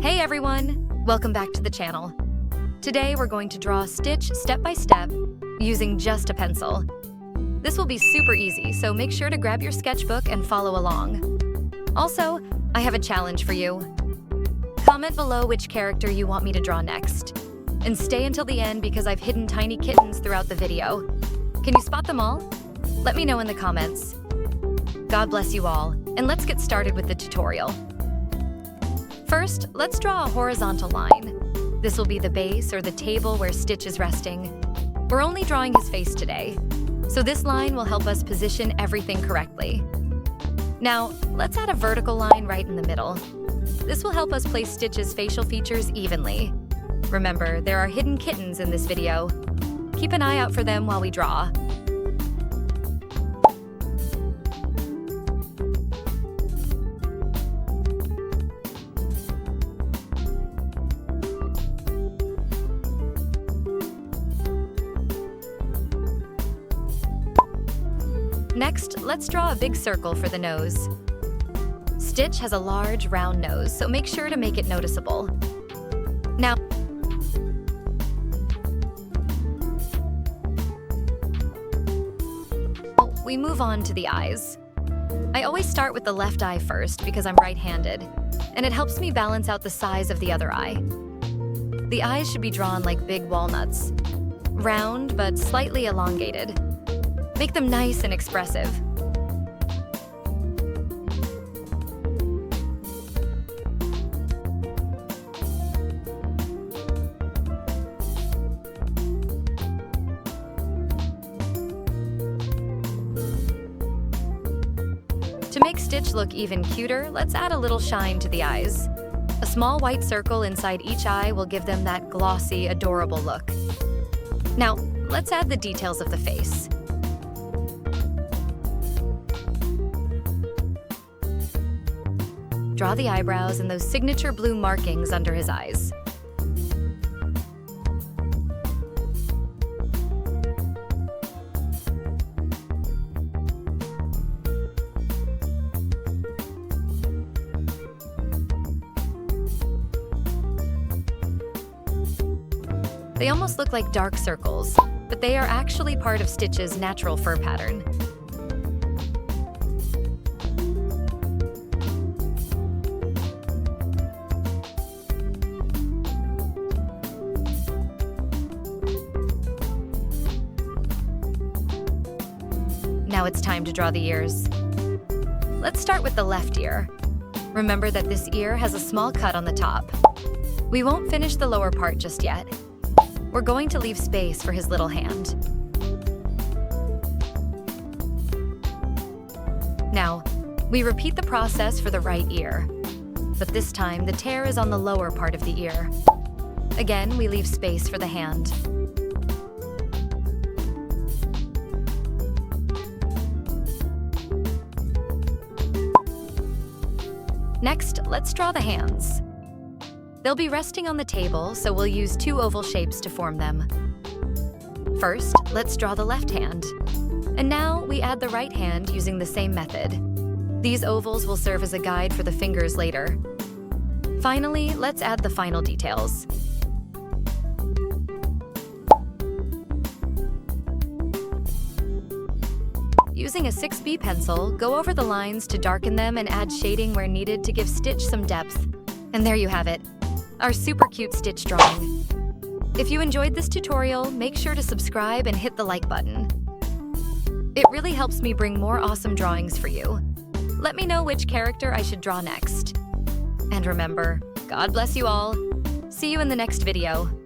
Hey everyone! Welcome back to the channel. Today we're going to draw Stitch step by step using just a pencil. This will be super easy, so make sure to grab your sketchbook and follow along. Also, I have a challenge for you. Comment below which character you want me to draw next. And stay until the end because I've hidden tiny kittens throughout the video. Can you spot them all? Let me know in the comments. God bless you all, and let's get started with the tutorial. First, let's draw a horizontal line. This will be the base or the table where Stitch is resting. We're only drawing his face today, so this line will help us position everything correctly. Now, let's add a vertical line right in the middle. This will help us place Stitch's facial features evenly. Remember, there are hidden kittens in this video. Keep an eye out for them while we draw. Next, let's draw a big circle for the nose. Stitch has a large, round nose, so make sure to make it noticeable. Now, we move on to the eyes. I always start with the left eye first because I'm right-handed, and it helps me balance out the size of the other eye. The eyes should be drawn like big walnuts, round but slightly elongated. Make them nice and expressive. To make Stitch look even cuter, let's add a little shine to the eyes. A small white circle inside each eye will give them that glossy, adorable look. Now, let's add the details of the face. Draw the eyebrows and those signature blue markings under his eyes. They almost look like dark circles, but they are actually part of Stitch's natural fur pattern. Now it's time to draw the ears. Let's start with the left ear. Remember that this ear has a small cut on the top. We won't finish the lower part just yet. We're going to leave space for his little hand. Now, we repeat the process for the right ear, but this time the tear is on the lower part of the ear. Again, we leave space for the hand. Next, let's draw the hands. They'll be resting on the table, so we'll use two oval shapes to form them. First, let's draw the left hand. And now we add the right hand using the same method. These ovals will serve as a guide for the fingers later. Finally, let's add the final details. Using a 6B pencil, go over the lines to darken them and add shading where needed to give Stitch some depth. And there you have it, our super cute Stitch drawing. If you enjoyed this tutorial, make sure to subscribe and hit the like button. It really helps me bring more awesome drawings for you. Let me know which character I should draw next. And remember, God bless you all. See you in the next video.